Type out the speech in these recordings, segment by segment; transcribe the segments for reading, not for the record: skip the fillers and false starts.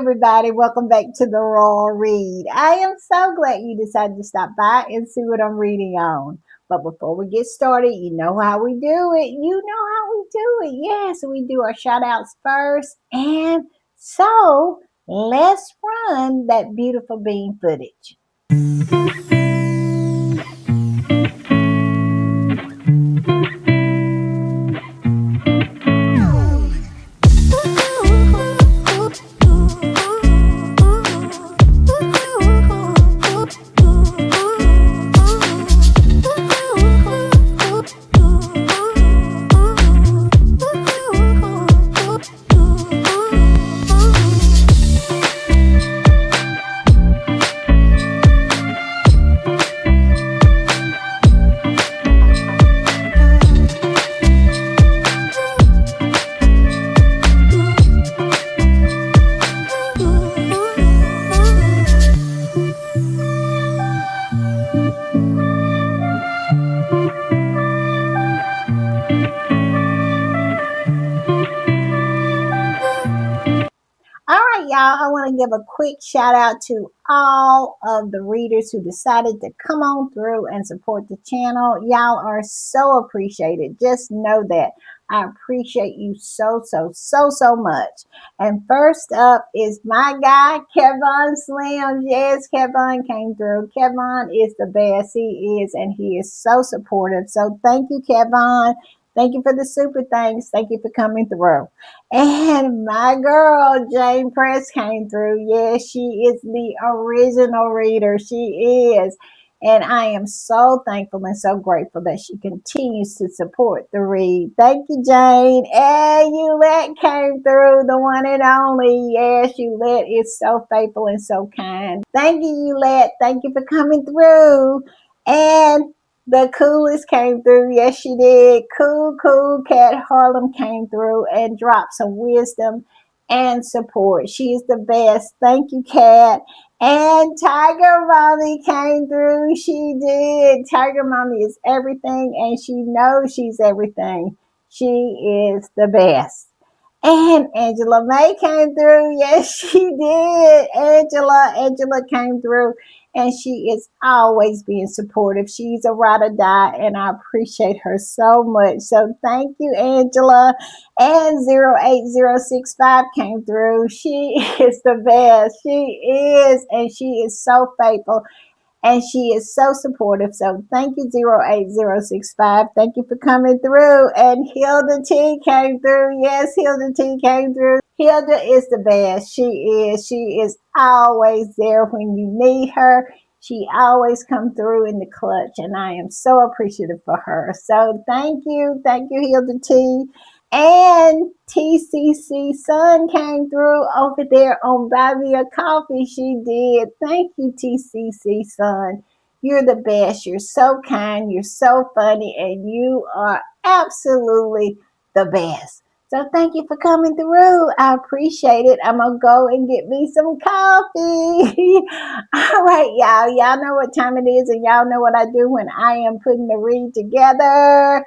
everybody. Welcome back to the Raw Read. I am so glad you decided to stop by and see what I'm reading on. But before we get started, you know how we do it. You know how we do it. Yes, we do our shout outs first. And so let's run that beautiful bean footage. All right, y'all, I want to give a quick shout out to all of the readers who decided to come on through and support the channel. Y'all are so appreciated. Just know that. I appreciate you so much. And first up is my guy, Kevon Slim. Yes, Kevon came through. Kevon is the best. He is, and he is so supportive. So thank you, Kevon. Thank you for the super thanks. Thank you for coming through. And my girl, Jane Press, came through. Yes, she is the original reader. She is. And I am so thankful and so grateful that she continues to support the read. Thank you, Jane. And Eulette came through, the one and only. Yes, Eulette is so faithful and so kind. Thank you, Eulette. Thank you for coming through. And the coolest came through. Yes, she did. Cool Cat Harlem came through and dropped some wisdom and support. She is the best. Thank you, Cat. And Tiger Mommy came through. She did. Tiger Mommy is everything, and she knows she's everything. She is the best. And Angela May came through. Yes, she did. Angela came through, and she is always being supportive. She's a ride or die, and I appreciate her so much. So thank you, Angela. And 08065 came through. She is the best. She is, and she is so faithful. And she is so supportive. So thank you, 08065. Thank you for coming through. And Hilda T came through. Yes, Hilda T came through. Hilda is the best. She is. She is always there when you need her. She always comes through in the clutch, and I am so appreciative for her. So thank you. Thank you, Hilda T. And TCC Sun came through over there on Buy Me a Coffee. She did. Thank you, TCC Sun. You're the best. You're so kind. You're so funny. And you are absolutely the best. So thank you for coming through. I appreciate it. I'm going to go and get me some coffee. All right, y'all. Y'all know what time it is, and y'all know what I do when I am putting the read together.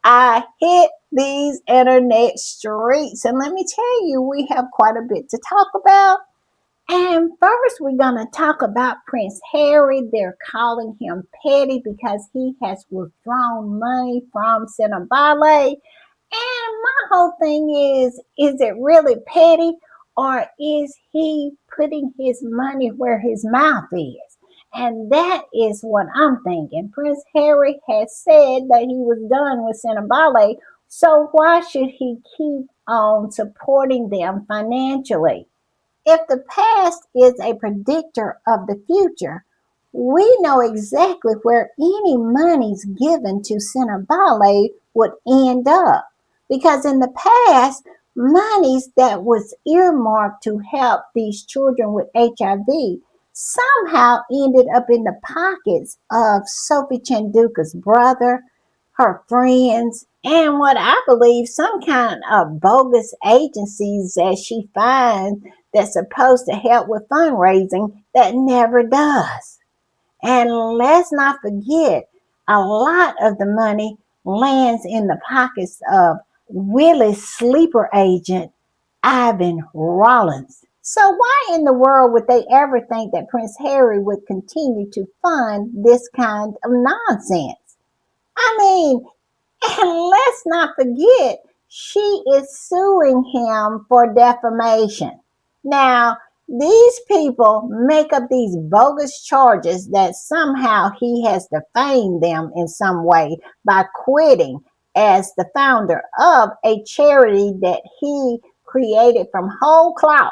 I hit these internet streets. And let me tell you, we have quite a bit to talk about. And first, we're going to talk about Prince Harry. They're calling him petty because he has withdrawn money from Cinnabale. And my whole thing is it really petty, or is he putting his money where his mouth is? And that is what I'm thinking. Prince Harry has said that he was done with Cinnabale, so why should he keep on supporting them financially? If the past is a predictor of the future, we know exactly where any monies given to Cinnabale would end up. Because in the past, monies that was earmarked to help these children with HIV somehow ended up in the pockets of Sophie Chanduka's brother, her friends, and what I believe some kind of bogus agencies that she finds that's supposed to help with fundraising that never does. And let's not forget, a lot of the money lands in the pockets of Willie's sleeper agent, Ivan Rollins. So why in the world would they ever think that Prince Harry would continue to fund this kind of nonsense? I mean, and let's not forget, she is suing him for defamation. Now, these people make up these bogus charges that somehow he has defamed them in some way by quitting as the founder of a charity that he created from whole cloth.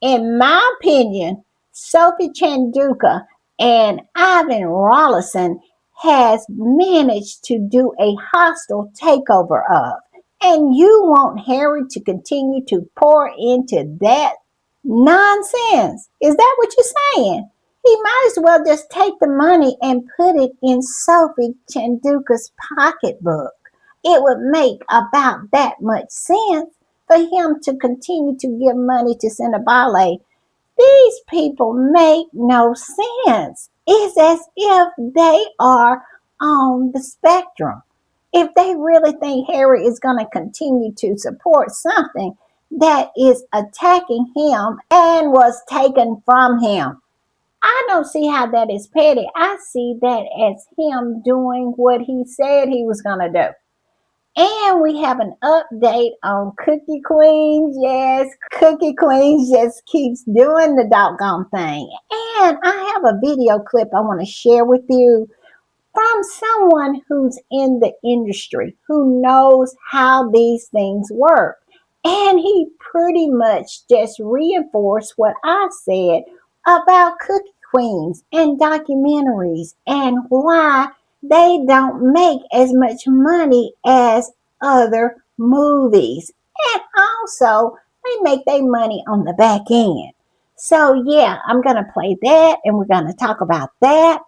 In my opinion, Sophie Chanduka and Ivan Rollison has managed to do a hostile takeover of. And you want Harry to continue to pour into that nonsense. Is that what you're saying? He might as well just take the money and put it in Sophie Chanduka's pocketbook. It would make about that much sense for him to continue to give money to Cinnabale. These people make no sense. It's as if they are on the spectrum. If they really think Harry is going to continue to support something that is attacking him and was taken from him, I don't see how that is petty. I see that as him doing what he said he was going to do. And we have an update on Cookie Queens. Yes, Cookie Queens just keeps doing the doggone thing. And I have a video clip I want to share with you from someone who's in the industry, who knows how these things work. And he pretty much just reinforced what I said about Cookie Queens and documentaries and why they don't make as much money as other movies. And also, they make their money on the back end. So, yeah, I'm going to play that and we're going to talk about that.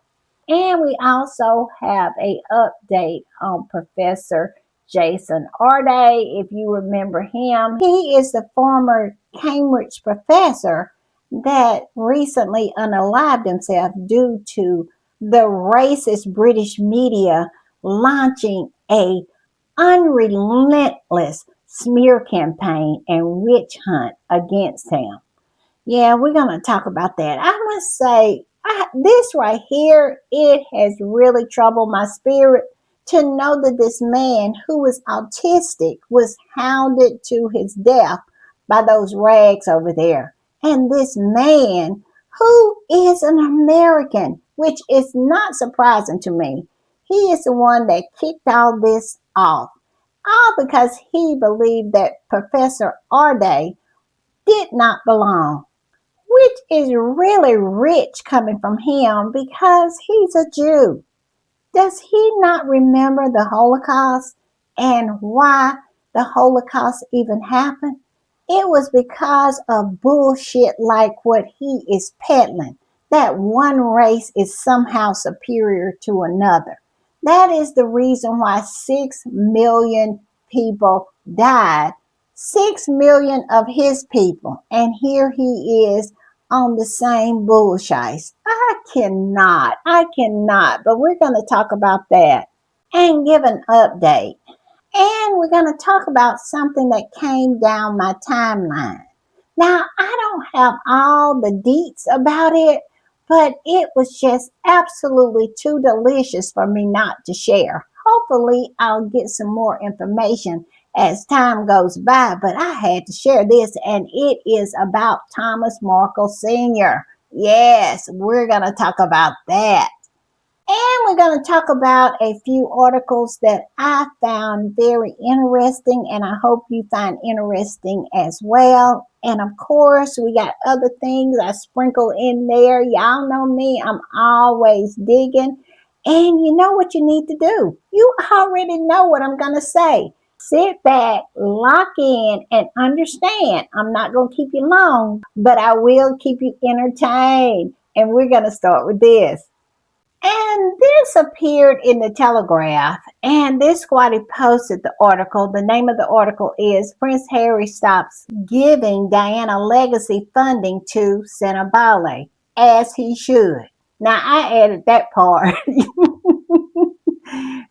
And we also have a update on Professor Jason Arday. If you remember him, he is the former Cambridge professor that recently unalived himself due to the racist British media launching a unrelentless smear campaign and witch hunt against him. Yeah, we're going to talk about that. I must say, this right here, it has really troubled my spirit to know that this man who was autistic was hounded to his death by those rags over there. And this man who is an American, which is not surprising to me, he is the one that kicked all this off. All because he believed that Professor Arday did not belong, which is really rich coming from him because he's a Jew. Does he not remember the Holocaust and why the Holocaust even happened? It was because of bullshit like what he is peddling, that one race is somehow superior to another. That is the reason why 6 million people died. 6 million of his people. And here he is on the same bullshit. I cannot. But we're going to talk about that and give an update. And we're going to talk about something that came down my timeline. Now, I don't have all the deets about it, but it was just absolutely too delicious for me not to share. Hopefully, I'll get some more information as time goes by, but I had to share this, and it is about Thomas Markle Sr. Yes, we're going to talk about that. And we're going to talk about a few articles that I found very interesting, and I hope you find interesting as well. And of course, we got other things I sprinkle in there. Y'all know me, I'm always digging. And you know what you need to do. You already know what I'm going to say. Sit back, lock in, and understand. I'm not going to keep you long, but I will keep you entertained. And we're going to start with this. And this appeared in the Telegraph, and this squatty posted the article. The name of the article is Prince Harry Stops Giving Diana Legacy Funding to Cinnabale, as he should. Now, I added that part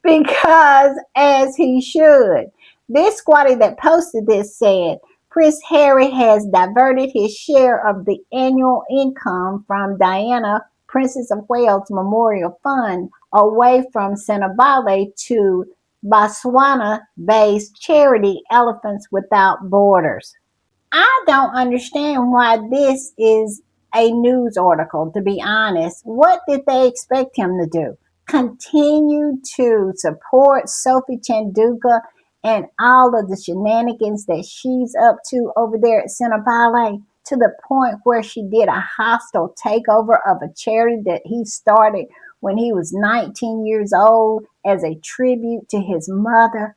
because as he should. This squatty that posted this said, Prince Harry has diverted his share of the annual income from Diana, Princess of Wales Memorial Fund away from Senabale to Botswana-based charity Elephants Without Borders. I don't understand why this is a news article, to be honest. What did they expect him to do? Continue to support Sophie Chanduka and all of the shenanigans that she's up to over there at Senabale, to the point where she did a hostile takeover of a charity that he started when he was 19 years old as a tribute to his mother.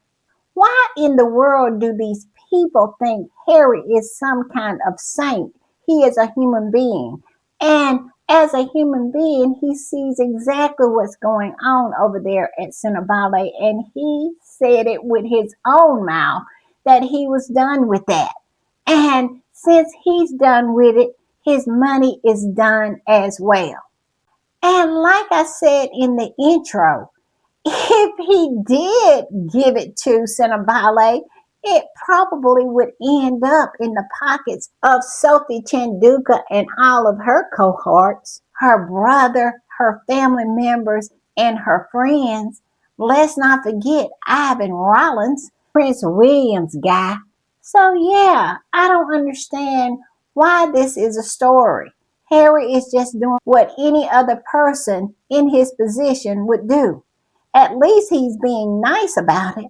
Why in the world do these people think Harry is some kind of saint? He is a human being. And as a human being, he sees exactly what's going on over there at Senabale. And he said it with his own mouth that he was done with that. And since he's done with it, his money is done as well. And like I said in the intro, if he did give it to Senabale, it probably would end up in the pockets of Sophie Chanduka and all of her cohorts, her brother, her family members, and her friends. Let's not forget Ivan Rollins, Prince William's guy. So, yeah, I don't understand why this is a story. Harry is just doing what any other person in his position would do. At least he's being nice about it.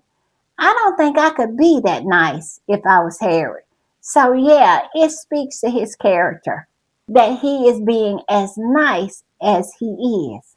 I don't think I could be that nice if I was Harry. So, yeah, it speaks to his character that he is being as nice as he is.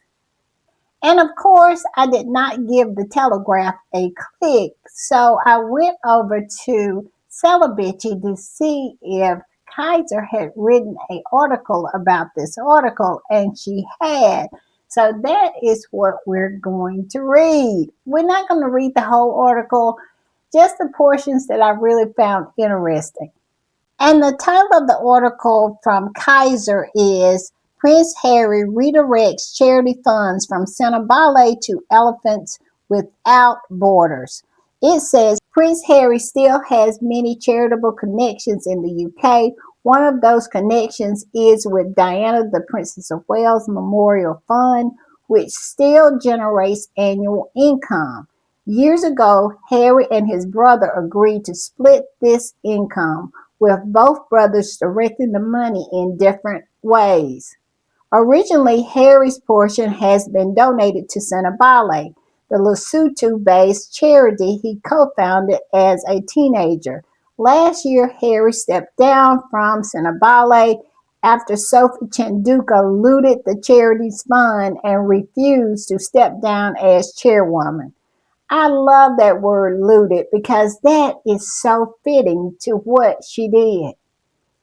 And of course, I did not give the Telegraph a click, so I went over to Celebici to see if Kaiser had written an article about this article, and she had. So that is what we're going to read. We're not going to read the whole article, just the portions that I really found interesting. And the title of the article from Kaiser is Prince Harry Redirects Charity Funds from Senabale to Elephants Without Borders. It says Prince Harry still has many charitable connections in the UK. One of those connections is with Diana, the Princess of Wales Memorial Fund, which still generates annual income. Years ago, Harry and his brother agreed to split this income, with both brothers directing the money in different ways. Originally, Harry's portion has been donated to Senabale, the Lesotho-based charity he co-founded as a teenager. Last year, Harry stepped down from Senabale after Sophie Chanduka looted the charity's fund and refused to step down as chairwoman. I love that word looted because that is so fitting to what she did.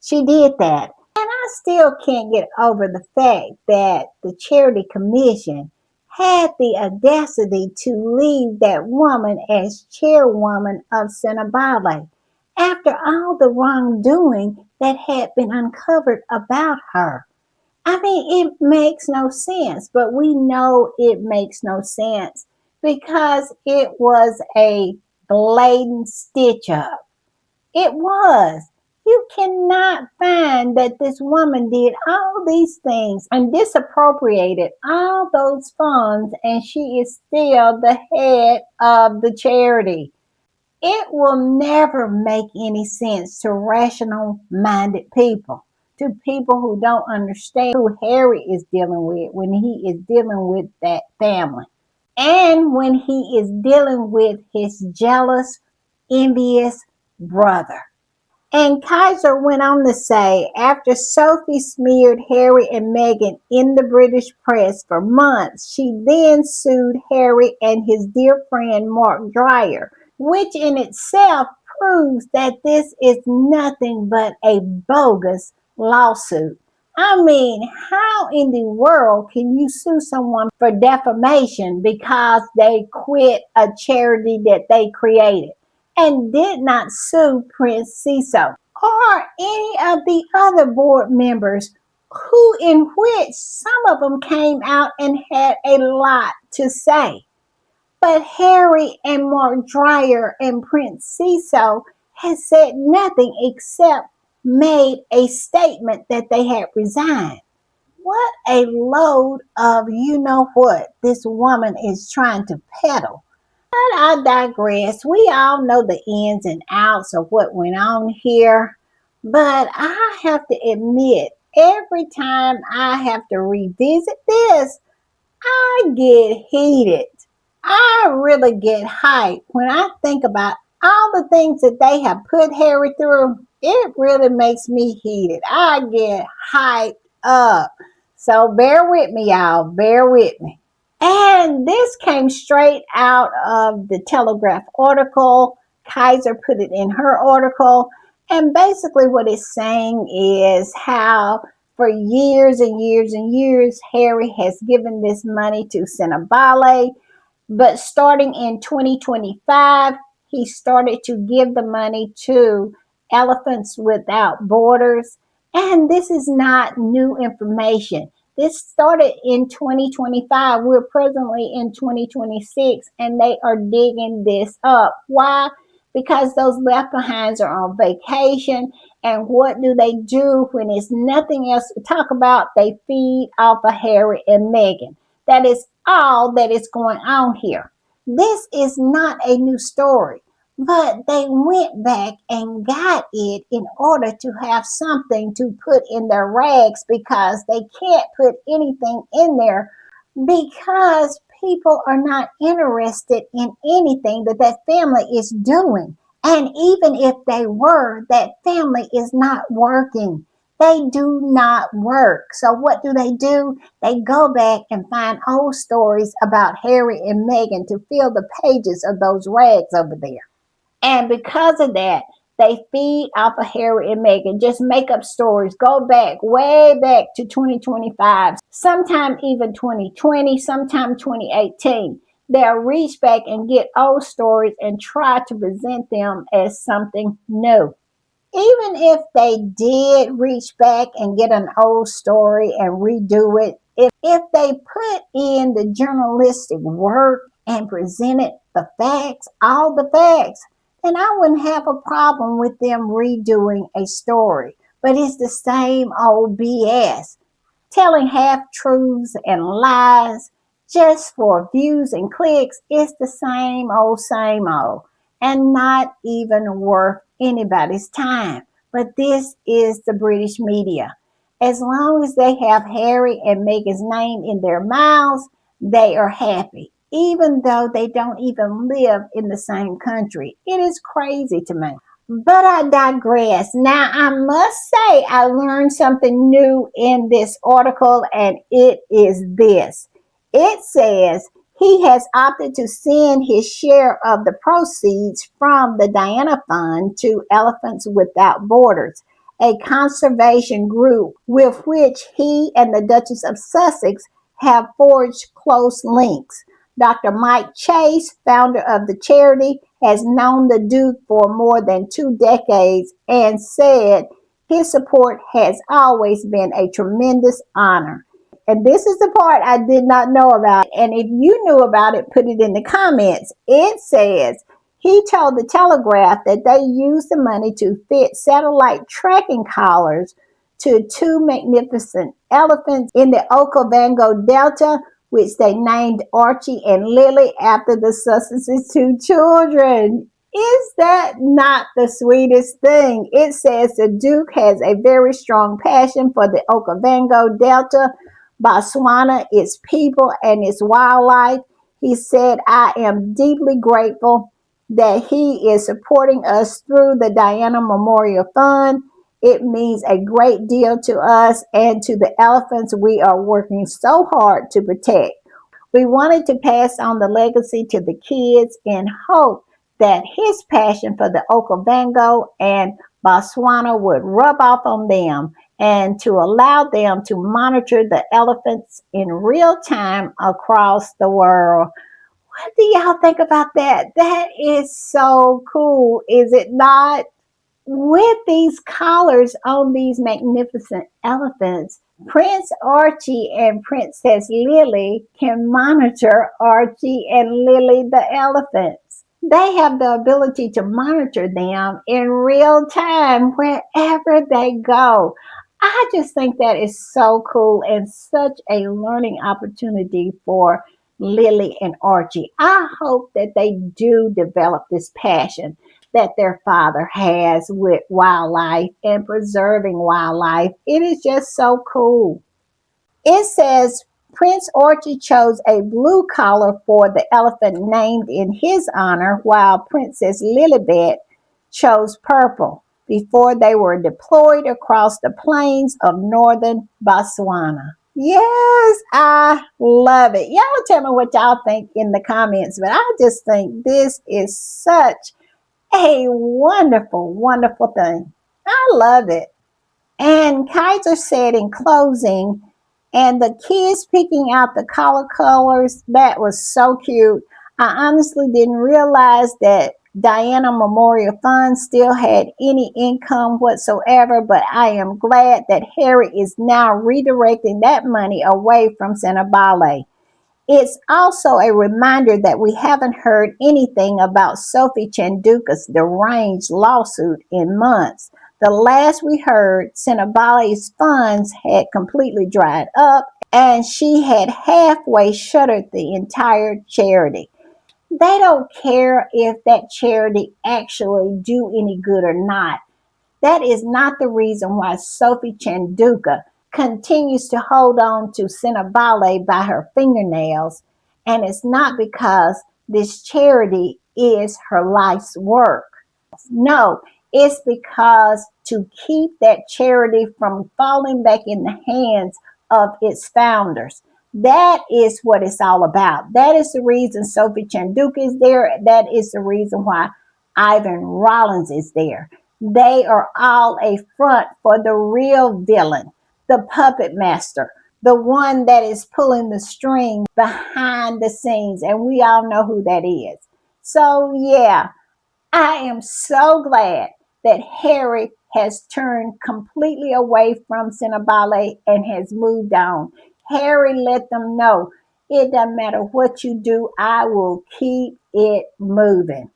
She did that. And I still can't get over the fact that the Charity Commission had the audacity to leave that woman as chairwoman of Senabale after all the wrongdoing that had been uncovered about her. I mean, it makes no sense, but we know it makes no sense because it was a blatant stitch up. It was. You cannot find that this woman did all these things and disappropriated all those funds, and she is still the head of the charity. It will never make any sense to rational minded people, to people who don't understand who Harry is dealing with when he is dealing with that family, and when he is dealing with his jealous, envious brother. And Kaiser went on to say, after Sophie smeared Harry and Meghan in the British press for months, she then sued Harry and his dear friend Mark Dwyer, which in itself proves that this is nothing but a bogus lawsuit. I mean, how in the world can you sue someone for defamation because they quit a charity that they created and did not sue Prince Seeso or any of the other board members, who in which some of them came out and had a lot to say? But Harry and Mark Dwyer and Prince Seeso has said nothing except made a statement that they had resigned. What a load of you know what this woman is trying to peddle. But I digress. We all know the ins and outs of what went on here. But I have to admit, every time I have to revisit this, I get heated. I really get hyped when I think about all the things that they have put Harry through. It really makes me heated. I get hyped up. So bear with me, y'all. Bear with me. And this came straight out of the Telegraph article. Kaiser put it in her article. And basically, what it's saying is how for years and years and years, Harry has given this money to Cinnabale, but starting in 2025, he started to give the money to Elephants Without Borders. And this is not new information. This started in 2025. We're presently in 2026, and they are digging this up. Why? Because those left behinds are on vacation. And what do when there's nothing else to talk about? They feed off of Harry and Meghan. That is all that is going on here. This is not a new story, but they went back and got it in order to have something to put in their rags because they can't put anything in there because people are not interested in anything that that family is doing. And even if they were, that family is not working. They do not work. So what do? They go back and find old stories about Harry and Meghan to fill the pages of those rags over there. And because of that, they feed off of Harry and Meghan, just make up stories, go back, way back to 2025, sometime even 2020, sometime 2018. They'll reach back and get old stories and try to present them as something new. Even if they did reach back and get an old story and redo it, if they put in the journalistic work and presented the facts, all the facts, then I wouldn't have a problem with them redoing a story. But it's the same old BS, telling half truths and lies just for views and clicks. It's the same old, and not even worth anybody's time. But this is the British media. As long as they have Harry and Meghan's name in their mouths, they are happy, even though they don't even live in the same country. It is crazy to me. But I digress. Now, I must say, I learned something new in this article, and it is this. It says he has opted to send his share of the proceeds from the Diana Fund to Elephants Without Borders, a conservation group with which he and the Duchess of Sussex have forged close links. Dr. Mike Chase, founder of the charity, has known the Duke for more than 2 decades and said his support has always been a tremendous honor. And this is the part I did not know about. And if you knew about it, put it in the comments. It says he told the Telegraph that they used the money to fit satellite tracking collars to two magnificent elephants in the Okavango Delta, which they named Archie and Lily after the Sussex's two children. Is that not the sweetest thing? It says the Duke has a very strong passion for the Okavango Delta, Botswana, its people, and its wildlife. He said, I am deeply grateful that he is supporting us through the Diana Memorial Fund. It means a great deal to us and to the elephants we are working so hard to protect. We wanted to pass on the legacy to the kids in hope that his passion for the Okavango and Botswana would rub off on them and to allow them to monitor the elephants in real time across the world. What do y'all think about that? That is so cool, is it not? With these collars on these magnificent elephants, Prince Archie and Princess Lily can monitor Archie and Lily the elephants. They have the ability to monitor them in real time wherever they go. I just think that is so cool and such a learning opportunity for Lily and Archie. I hope that they do develop this passion that their father has with wildlife and preserving wildlife. It is just so cool. It says Prince Archie chose a blue collar for the elephant named in his honor, while Princess Lilibet chose purple before they were deployed across the plains of northern Botswana. Yes, I love it. Y'all tell me what y'all think in the comments, but I just think this is such a wonderful, wonderful thing. I love it. And Kaiser said in closing, and the kids picking out the colors, that was so cute. I honestly didn't realize that Diana Memorial Fund still had any income whatsoever, but I am glad that Harry is now redirecting that money away from Cinebale. It's also a reminder that we haven't heard anything about Sophie Chanduka's deranged lawsuit in months. The last we heard, Cinebale's funds had completely dried up and she had halfway shuttered the entire charity. They don't care if that charity actually do any good or not. That is not the reason why Sophie Chanduka continues to hold on to Cinebale by her fingernails, and it's not because this charity is her life's work. No, it's because to keep that charity from falling back in the hands of its founders. That is what it's all about. That is the reason Sophie Chanduka is there. That is the reason why Ivan Rollins is there. They are all a front for the real villain, the puppet master, the one that is pulling the strings behind the scenes. And we all know who that is. So, yeah, I am so glad that Harry has turned completely away from Cinebale and has moved on. Harry let them know it doesn't matter what you do, I will keep it moving.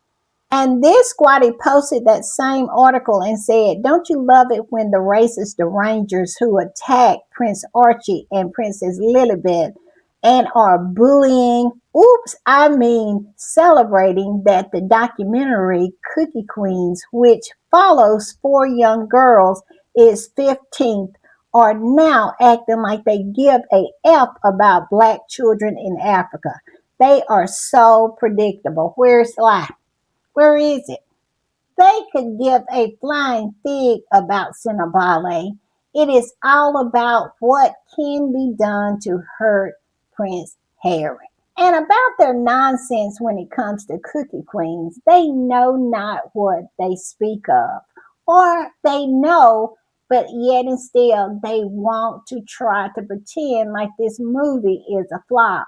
And this squatty posted that same article and said, don't you love it when the racist derangers who attack Prince Archie and Princess Lilibet and are bullying, celebrating that the documentary Cookie Queens, which follows 4 young girls, is 15th, are now acting like they give a F about black children in Africa. They are so predictable. Where's life? Where is it? They could give a flying fig about Cinebale. It is all about what can be done to hurt Prince Harry. And about their nonsense when it comes to Cookie Queens, they know not what they speak of. Or they know, but yet and still they want to try to pretend like this movie is a flop.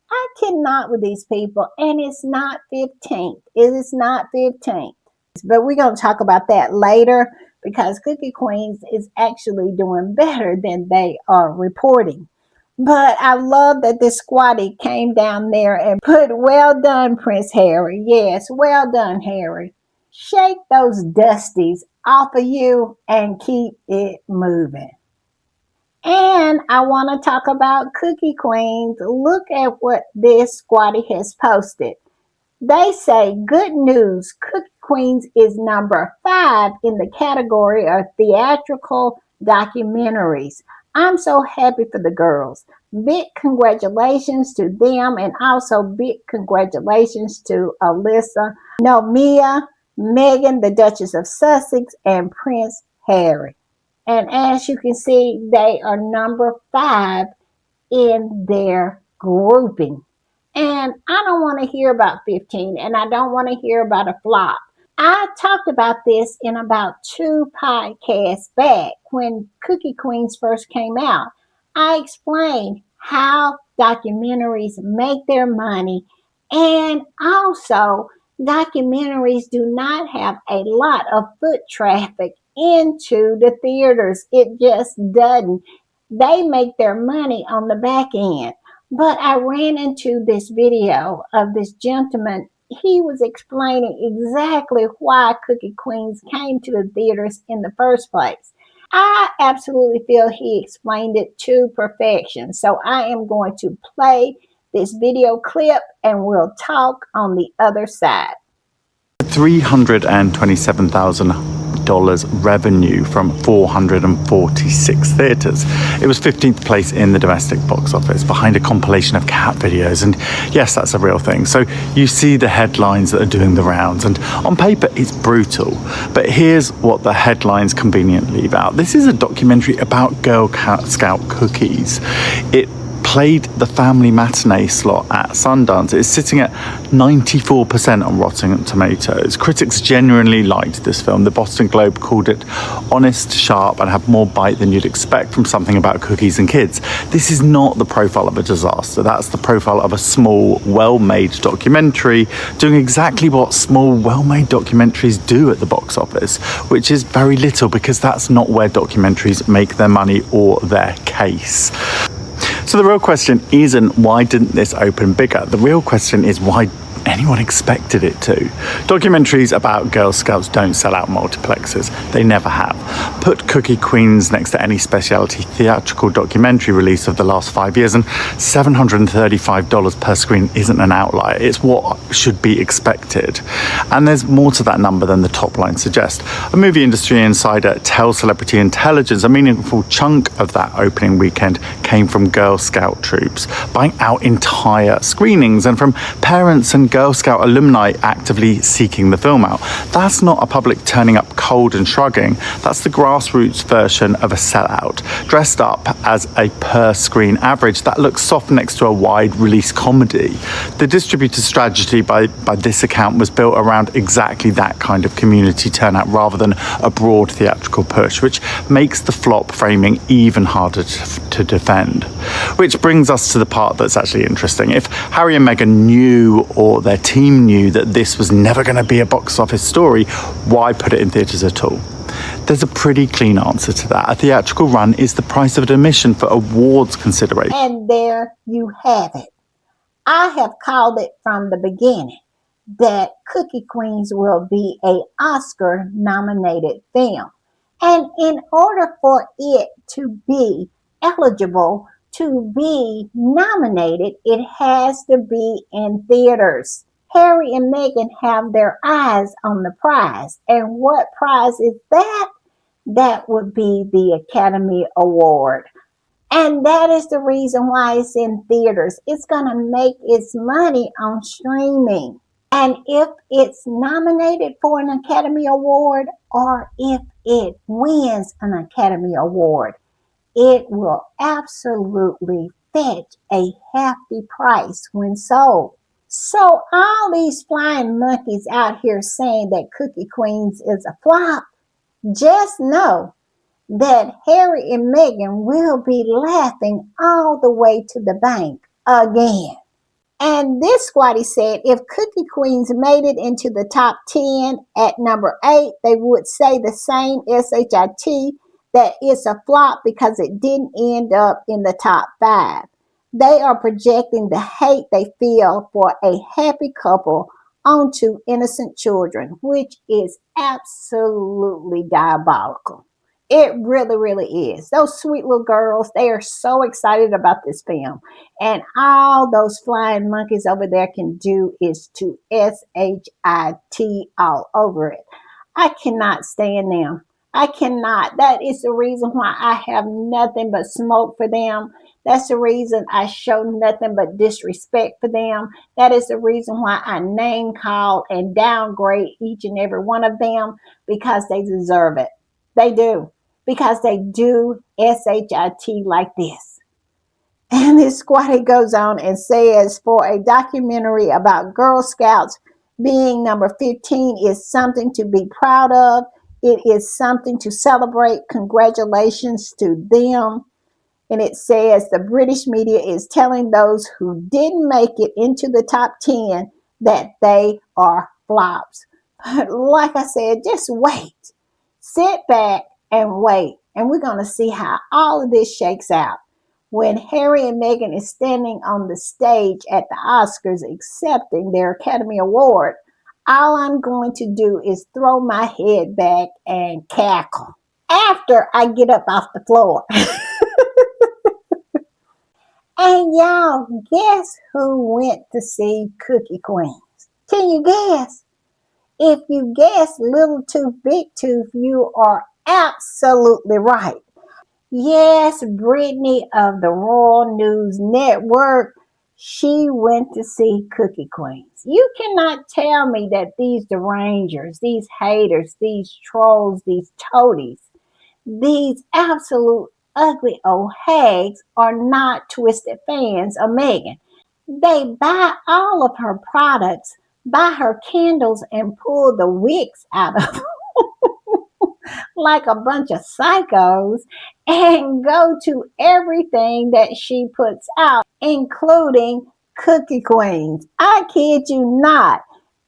I cannot with these people, and it's not 15th. It is not 15th. But we're going to talk about that later because Cookie Queens is actually doing better than they are reporting. But I love that this squatty came down there and put, well done, Prince Harry. Yes, well done, Harry. Shake those dusties off of you and keep it moving. And I want to talk about Cookie Queens. Look at what this squatty has posted. They say, good news, Cookie Queens is number 5 in the category of theatrical documentaries. I'm so happy for the girls. Big congratulations to them, and also big congratulations to Alyssa, Nomia, Meghan, the Duchess of Sussex, and Prince Harry. And as you can see, they are number 5 in their grouping. And I don't want to hear about 15, and I don't want to hear about a flop. I talked about this in about 2 podcasts back when Cookie Queens first came out. I explained how documentaries make their money, and also documentaries do not have a lot of foot traffic into the theaters. It just doesn't. They make their money on the back end. But I ran into this video of this gentleman he was explaining exactly why Cookie Queens came to the theaters in the first place. I absolutely feel he explained it to perfection. So I am going to play this video clip and we'll talk on the other side. $327,000 revenue from 446 theatres. It was 15th place in the domestic box office, behind a compilation of cat videos. And yes, that's a real thing. So you see the headlines that are doing the rounds, and on paper it's brutal. But here's what the headlines conveniently leave out. This is a documentary about Girl Scout cookies. It played the family matinee slot at Sundance. It's sitting at 94% on Rotten Tomatoes. Critics genuinely liked this film. The Boston Globe called it honest, sharp, and had more bite than you'd expect from something about cookies and kids. This is not the profile of a disaster. That's the profile of a small, well-made documentary doing exactly what small, well-made documentaries do at the box office, which is very little, because that's not where documentaries make their money or their case. So the real question isn't why didn't this open bigger? The real question is why anyone expected it to. Documentaries about Girl Scouts don't sell out multiplexes. They never have. Put Cookie Queens next to any specialty theatrical documentary release of the last 5 years, and $735 per screen isn't an outlier. It's what should be expected. And there's more to that number than the top line suggests. A movie industry insider tells Celebrity Intelligence a meaningful chunk of that opening weekend came from Girl Scout troops buying out entire screenings, and from parents and Girl Scout alumni actively seeking the film out. That's not a public turning up cold and shrugging. That's the grassroots version of a sellout, dressed up as a per-screen average that looks soft next to a wide release comedy. The distributor strategy by this account was built around exactly that kind of community turnout rather than a broad theatrical push, which makes the flop framing even harder to defend. Which brings us to the part that's actually interesting. If Harry and Meghan knew, or their team knew, that this was never going to be a box office story, why put it in theatres at all? There's a pretty clean answer to that. A theatrical run is the price of admission for awards consideration. And there you have it. I have called it from the beginning that Cookie Queens will be an Oscar-nominated film. And in order for it to be eligible to be nominated, it has to be in theaters. Harry and Meghan have their eyes on the prize. And what prize is that? That would be the Academy Award. And that is the reason why it's in theaters. It's going to make its money on streaming. And if it's nominated for an Academy Award, or if it wins an Academy Award, it will absolutely fetch a hefty price when sold. So all these flying monkeys out here saying that Cookie Queens is a flop, just know that Harry and Meghan will be laughing all the way to the bank again. And this squatty said if Cookie Queens made it into the top 10 at number 8, they would say the same SHIT, that it's a flop because it didn't end up in the top 5. They are projecting the hate they feel for a happy couple onto innocent children, which is absolutely diabolical. It really, really is. Those sweet little girls, they are so excited about this film. And all those flying monkeys over there can do is to SHIT all over it. I cannot stand them. I cannot. That is the reason why I have nothing but smoke for them. That's the reason I show nothing but disrespect for them. That is the reason why I name call and downgrade each and every one of them, because they deserve it. They do. Because they do SHIT like this. And this squatty goes on and says, for a documentary about Girl Scouts, being number 15 is something to be proud of. It is something to celebrate. Congratulations to them. And it says the British media is telling those who didn't make it into the top 10 that they are flops. But like I said, just wait. Sit back and wait. And we're going to see how all of this shakes out. when Harry and Meghan is standing on the stage at the Oscars accepting their Academy Award, all I'm going to do is throw my head back and cackle after I get up off the floor. And y'all, guess who went to see Cookie Queens? Can you guess? If you guess Little Tooth, Big Tooth, you are absolutely right. Yes, Brittany of the Royal News Network, she went to see Cookie Queens. You cannot tell me that these derangers, these haters, these trolls, these toadies, these absolute ugly old hags are not twisted fans of Meghan. They buy all of her products, buy her candles, and pull the wicks out of like a bunch of psychos and go to everything that she puts out, including Cookie Queens. I kid you not.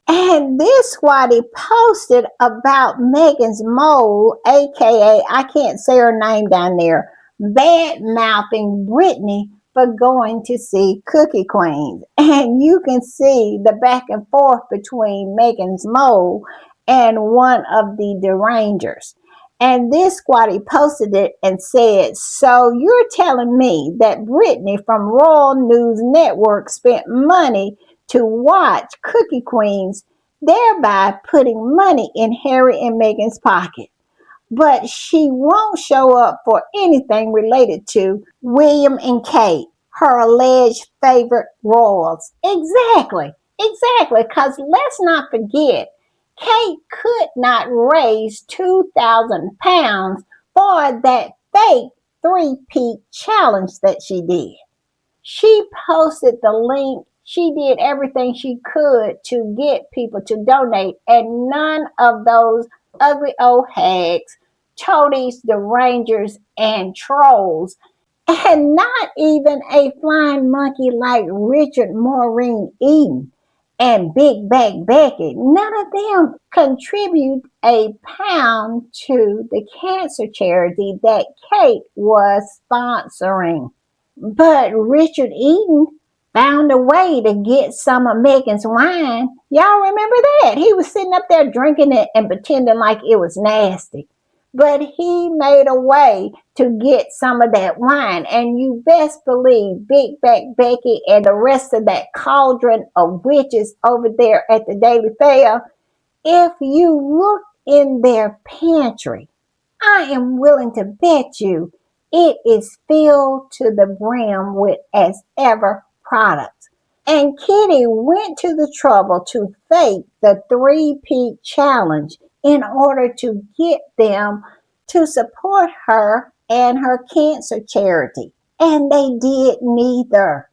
And this squatty posted about Megan's mole, aka I can't say her name down there, bad mouthing Brittany for going to see Cookie Queens. And you can see the back and forth between Megan's mole and one of the derangers. And this squatty posted it and said, "So you're telling me that Brittany from Royal News Network spent money to watch Cookie Queens, thereby putting money in Harry and Meghan's pocket. But she won't show up for anything related to William and Kate, her alleged favorite royals." Exactly, because let's not forget, Kate could not raise £2,000 for that fake three-peat challenge that she did. She posted the link. She did everything she could to get people to donate, and none of those ugly old hags, toadies, derangers, and trolls, and not even a flying monkey like Richard Maureen Eden and Big Back Becky, none of them contribute a pound to the cancer charity that Kate was sponsoring. But Richard Eden found a way to get some of Megan's wine. Y'all remember that? He was sitting up there drinking it and pretending like it was nasty. But he made a way to get some of that wine. And you best believe Big Back Becky and the rest of that cauldron of witches over there at the Daily Fair, if you look in their pantry, I am willing to bet you it is filled to the brim with as ever products. And Kitty went to the trouble to fake the three-peat challenge in order to get them to support her and her cancer charity. And they did neither.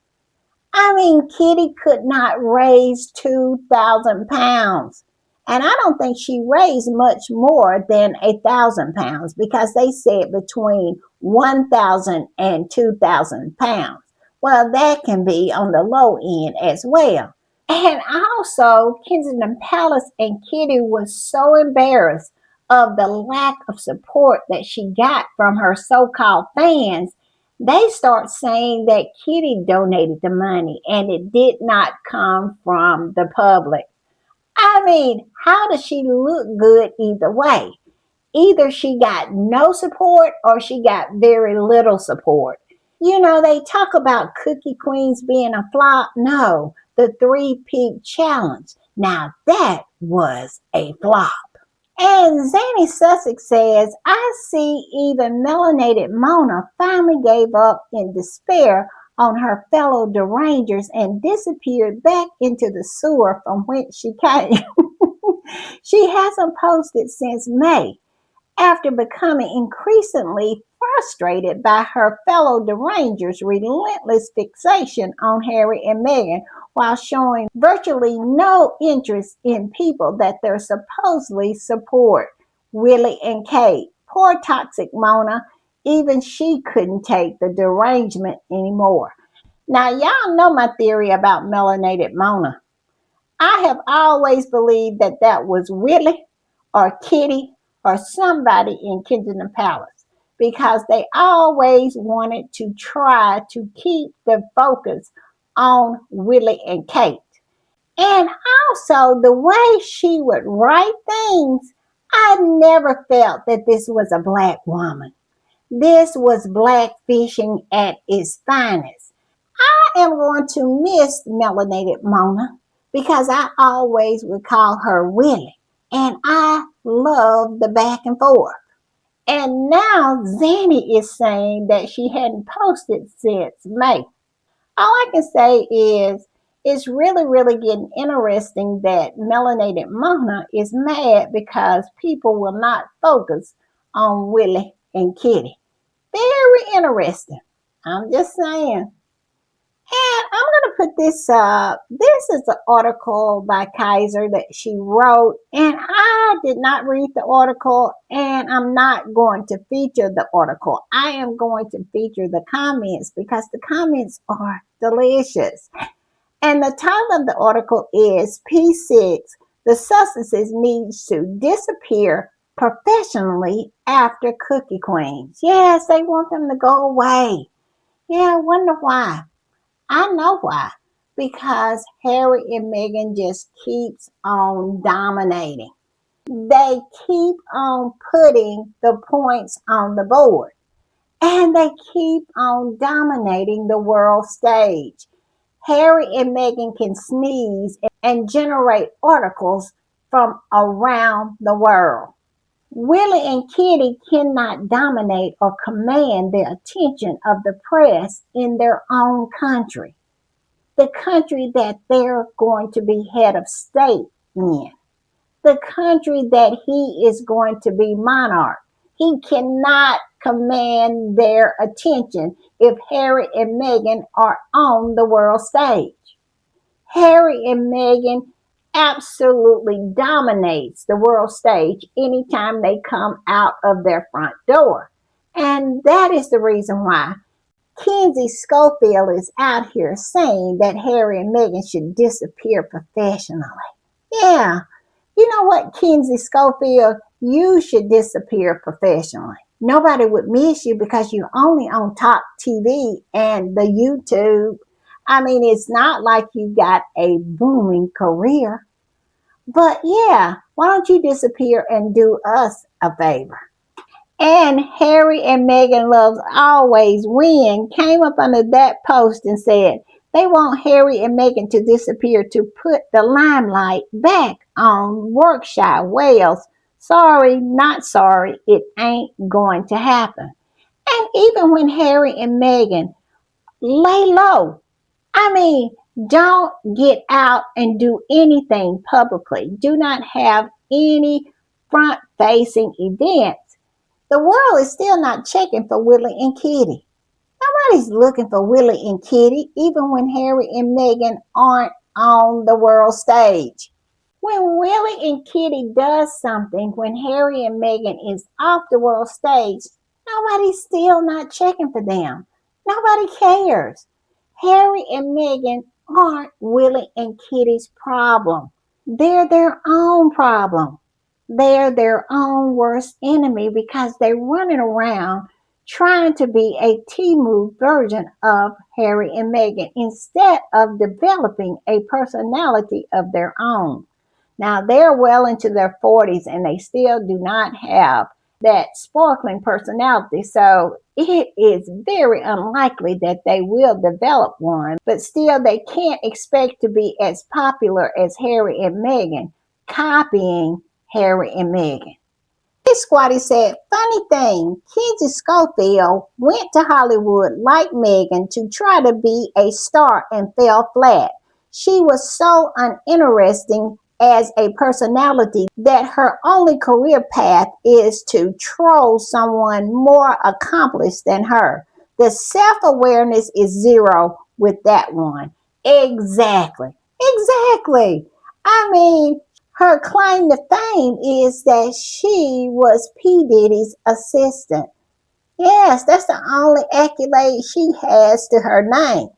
I mean, Kitty could not raise £2,000. And I don't think she raised much more than £1,000 because they said between 1,000 and 2,000 pounds. Well, that can be on the low end as well. And also, Kensington Palace and Kitty was so embarrassed of the lack of support that she got from her so-called fans, they start saying that Kitty donated the money and it did not come from the public. I mean, how does she look good either way? Either she got no support or she got very little support. You know, they talk about Cookie Queens being a flop. No, the three-peat challenge. Now that was a flop. And Zanny Sussex says, "I see even melanated Mona finally gave up in despair on her fellow derangers and disappeared back into the sewer from whence she came." She hasn't posted since May, after becoming increasingly frustrated by her fellow derangers' relentless fixation on Harry and Meghan while showing virtually no interest in people that they supposedly support, Willie and Kate. Poor toxic Mona, even she couldn't take the derangement anymore. Now, y'all know my theory about melanated Mona. I have always believed that was Willie or Kitty or somebody in Kensington Palace. because they always wanted to try to keep the focus on Willie and Kate. And also, the way she would write things, I never felt that this was a black woman. This was black fishing at its finest. I am going to miss Melanated Mona because I always would call her Willie. And I love the back and forth. And now Zanny is saying that she hadn't posted since May. All I can say is it's really, really getting interesting that Melanated Mona is mad because people will not focus on Willie and Kitty. Very interesting. I'm just saying. And I'm going to put this up. This is an article by Kaiser that she wrote, and I did not read the article, and I'm not going to feature the article. I am going to feature the comments because the comments are delicious. And the title of the article is P6, the substances needs to disappear professionally after Cookie Queens. Yes, they want them to go away. Yeah, I wonder why. I know why. Because Harry and Meghan just keeps on dominating. They keep on putting the points on the board. And they keep on dominating the world stage. Harry and Meghan can sneeze and generate articles from around the world. Willie and Kitty cannot dominate or command the attention of the press in their own country. The country that they're going to be head of state in, the country that he is going to be monarch. He cannot command their attention if Harry and Meghan are on the world stage. Harry and Meghan absolutely dominates the world stage anytime they come out of their front door. And that is the reason why Kenzie Schofield is out here saying that Harry and Meghan should disappear professionally. Yeah, you know what, Kenzie Schofield? You should disappear professionally. Nobody would miss you because you're only on Talk TV and the YouTube. I mean, it's not like you got a booming career. But yeah, why don't you disappear and do us a favor? And Harry and Meghan Loves Always Win came up under that post and said they want Harry and Meghan to disappear to put the limelight back on Yorkshire Wales. Sorry, not sorry, it ain't going to happen. And even when Harry and Meghan lay low, I mean, don't get out and do anything publicly. Do not have any front facing events. The world is still not checking for Willie and Kitty. Nobody's looking for Willie and Kitty, even when Harry and Meghan aren't on the world stage. When Willie and Kitty does something, when Harry and Meghan is off the world stage, nobody's still not checking for them. Nobody cares. Harry and Meghan aren't Willie and Kitty's problem. They're their own problem. They're their own worst enemy because they're running around trying to be a Temu version of Harry and Meghan instead of developing a personality of their own. Now, they're well into their 40s and they still do not have that sparkling personality, so it is very unlikely that they will develop one, but still they can't expect to be as popular as Harry and Meghan, copying Harry and Meghan. This squatty said, funny thing, Kenzie Schofield went to Hollywood like Meghan to try to be a star and fell flat. She was so uninteresting as a personality that her only career path is to troll someone more accomplished than her. The self-awareness is zero with that one. Exactly. I mean, her claim to fame is that she was P. Diddy's assistant. Yes, that's the only accolade she has to her name.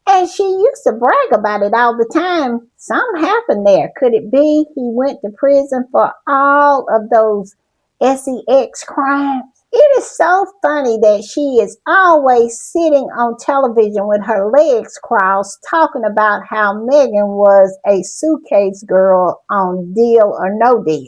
And she used to brag about it all the time. Something happened there. Could it be he went to prison for all of those sex crimes? It is so funny that she is always sitting on television with her legs crossed talking about how Meghan was a suitcase girl on Deal or No Deal,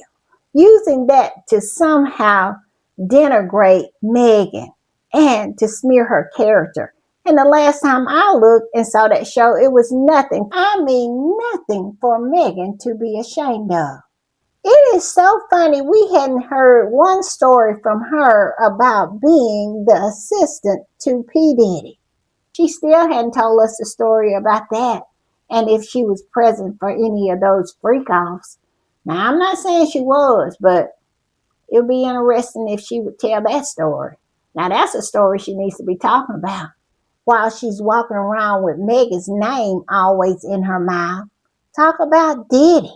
using that to somehow denigrate Meghan and to smear her character. And the last time I looked and saw that show, it was nothing. I mean, nothing for Meghan to be ashamed of. It is so funny. We hadn't heard one story from her about being the assistant to P. Diddy. She still hadn't told us the story about that and if she was present for any of those freak offs. Now, I'm not saying she was, but it would be interesting if she would tell that story. Now, that's a story she needs to be talking about while she's walking around with Megan's name always in her mouth. Talk about Diddy.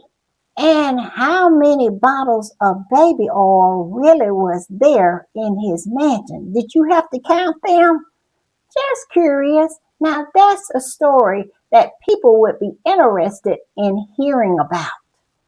And how many bottles of baby oil really was there in his mansion? Did you have to count them? Just curious. Now that's a story that people would be interested in hearing about.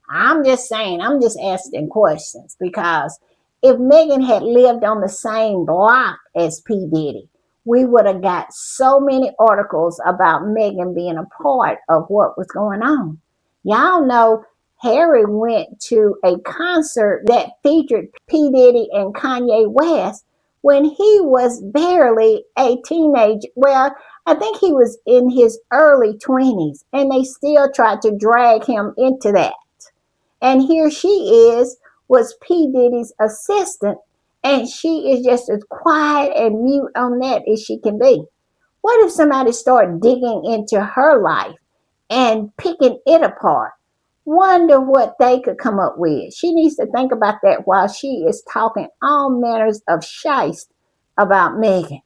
I'm just saying, I'm just asking questions because if Megan had lived on the same block as P. Diddy, we would have got so many articles about Megan being a part of what was going on. Y'all know Harry went to a concert that featured P. Diddy and Kanye West when he was barely a teenager. Well, I think he was in his early 20s, and they still tried to drag him into that. And here she was P. Diddy's assistant, and she is just as quiet and mute on that as she can be. What if somebody started digging into her life and picking it apart? Wonder what they could come up with. She needs to think about that while she is talking all manners of shite about Megan.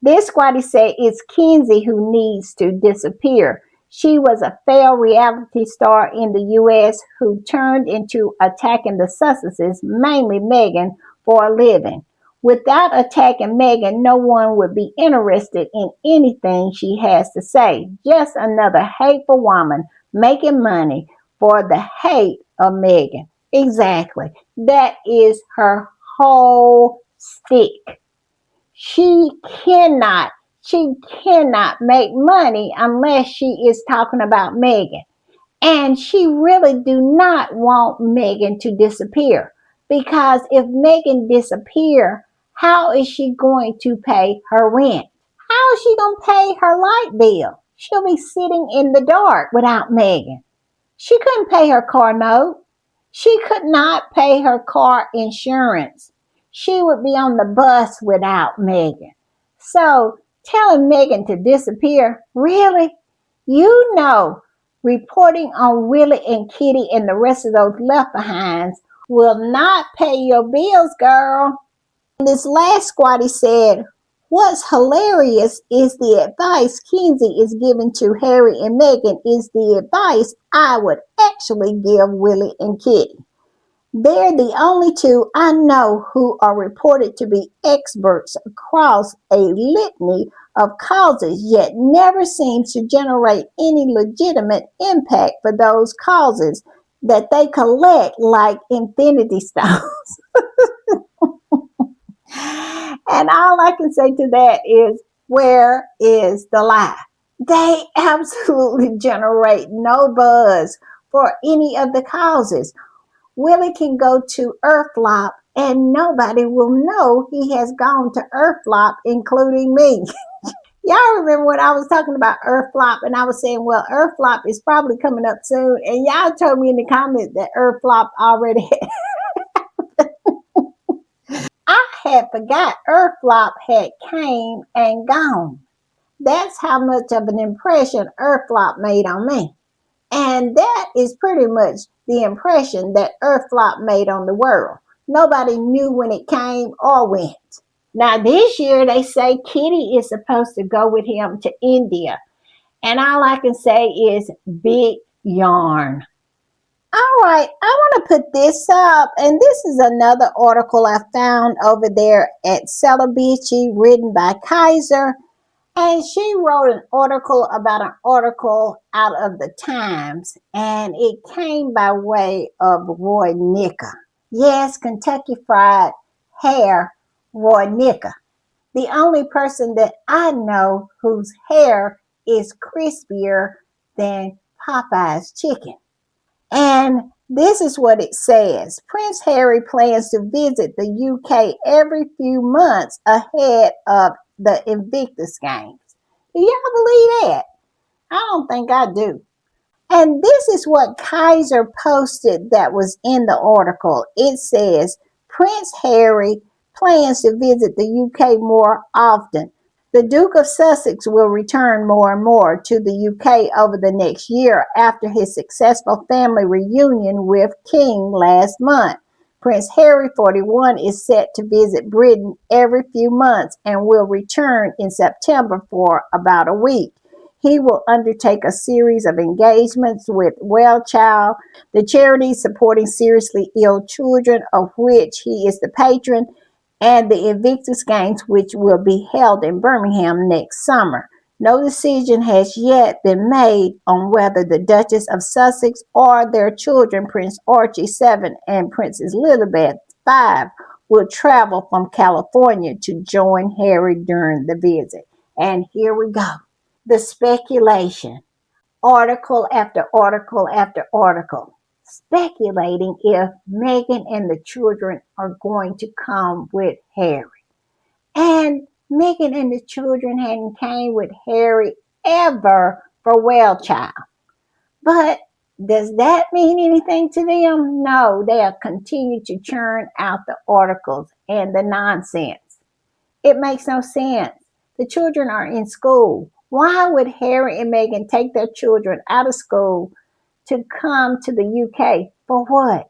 This squatty said it's Kenzie who needs to disappear. She was a failed reality star in the U.S. who turned into attacking the Sussexes, mainly Meghan, for a living. Without attacking Meghan, no one would be interested in anything she has to say. Just another hateful woman making money for the hate of Meghan. Exactly. That is her whole stick. She cannot, she cannot make money unless she is talking about Meghan. And she really do not want Meghan to disappear. Because if Meghan disappear, how is she going to pay her rent? How is she going to pay her light bill? She'll be sitting in the dark without Meghan. She couldn't pay her car note. She could not pay her car insurance. She would be on the bus without Meghan. So telling Meghan to disappear, really? You know, reporting on Willie and Kitty and the rest of those left behinds will not pay your bills, girl. This last squatty said, what's hilarious is the advice Kenzie is giving to Harry and Meghan is the advice I would actually give Willie and Kitty. They're the only two I know who are reported to be experts across a litany of causes, yet never seems to generate any legitimate impact for those causes that they collect like infinity stones. And all I can say to that is, where is the lie? They absolutely generate no buzz for any of the causes. Willie can go to Earthlop and nobody will know he has gone to Earthlop, including me. Y'all remember when I was talking about Earthlop and I was saying, well, Earthlop is probably coming up soon. And y'all told me in the comments that Earthlop already I had forgot Earthlop had came and gone. That's how much of an impression Earthlop made on me. And that is pretty much the impression that Earthlop made on the world. Nobody knew when it came or went. Now this year they say Kitty is supposed to go with him to India. And all I can say is big yarn. All right, I want to put this up, and this is another article I found over there at Celebici, written by Kaiser, and she wrote an article about an article out of the Times, and it came by way of Roy Nicka. Yes, Kentucky Fried Hair Roynica, the only person that I know whose hair is crispier than Popeye's chicken. And this is what it says. Prince Harry plans to visit the UK every few months ahead of the Invictus Games. Do y'all believe that? I don't think I do. And this is what Kaiser posted that was in the article. It says Prince Harry plans to visit the UK more often. The Duke of Sussex will return more and more to the UK over the next year after his successful family reunion with King last month. Prince Harry, 41, is set to visit Britain every few months and will return in September for about a week. He will undertake a series of engagements with Well Child, the charity supporting seriously ill children, of which he is the patron, and the Invictus Games, which will be held in Birmingham next summer. No decision has yet been made on whether the Duchess of Sussex or their children, Prince Archie, 7, and Princess Lilibet, 5, will travel from California to join Harry during the visit. And here we go. The speculation, article after article after article, speculating if Meghan and the children are going to come with Harry. And Meghan and the children hadn't came with Harry ever for Well Child. But does that mean anything to them? No, they'll continue to churn out the articles and the nonsense. It makes no sense. The children are in school. Why would Harry and Meghan take their children out of school to come to the UK? For what?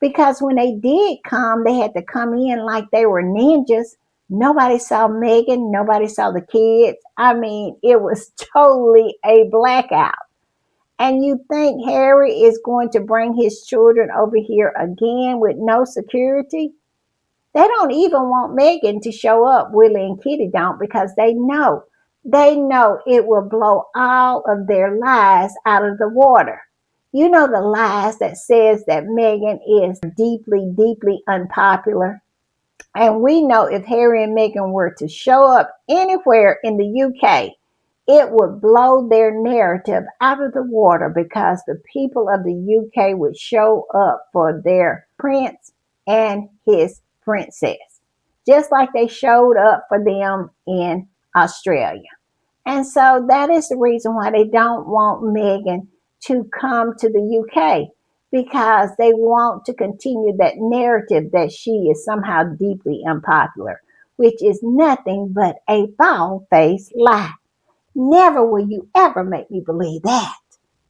Because when they did come, they had to come in like they were ninjas. Nobody saw Meghan. Nobody saw the kids. I mean, it was totally a blackout. And you think Harry is going to bring his children over here again with no security? They don't even want Meghan to show up. Willie and Kitty don't, because they know it will blow all of their lies out of the water. You know, the lies that says that Meghan is deeply, deeply unpopular. And we know if Harry and Meghan were to show up anywhere in the UK, it would blow their narrative out of the water, because the people of the UK would show up for their prince and his princess, just like they showed up for them in Australia. And so that is the reason why they don't want Meghan to come to the UK, because they want to continue that narrative that she is somehow deeply unpopular, which is nothing but a bald-faced lie. Never will you ever make me believe that.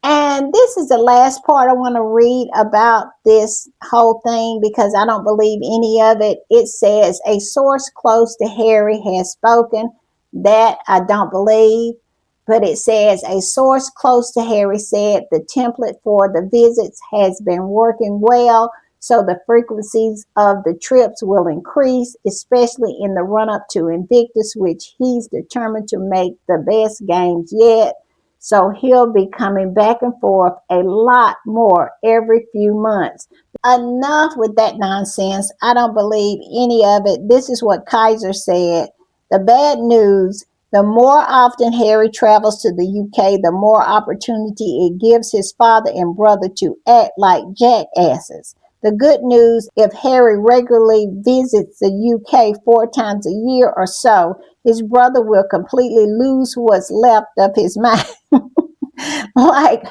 And this is the last part I want to read about this whole thing, because I don't believe any of it. It says a source close to Harry has spoken. That I don't believe. But it says a source close to Harry said the template for the visits has been working well, so the frequencies of the trips will increase, especially in the run up to Invictus, which he's determined to make the best games yet. So he'll be coming back and forth a lot more every few months. Enough with that nonsense. I don't believe any of it. This is what Kaiser said. The bad news: the more often Harry travels to the UK, the more opportunity it gives his father and brother to act like jackasses. The good news: if Harry regularly visits the UK 4 times a year or so, his brother will completely lose what's left of his mind. Like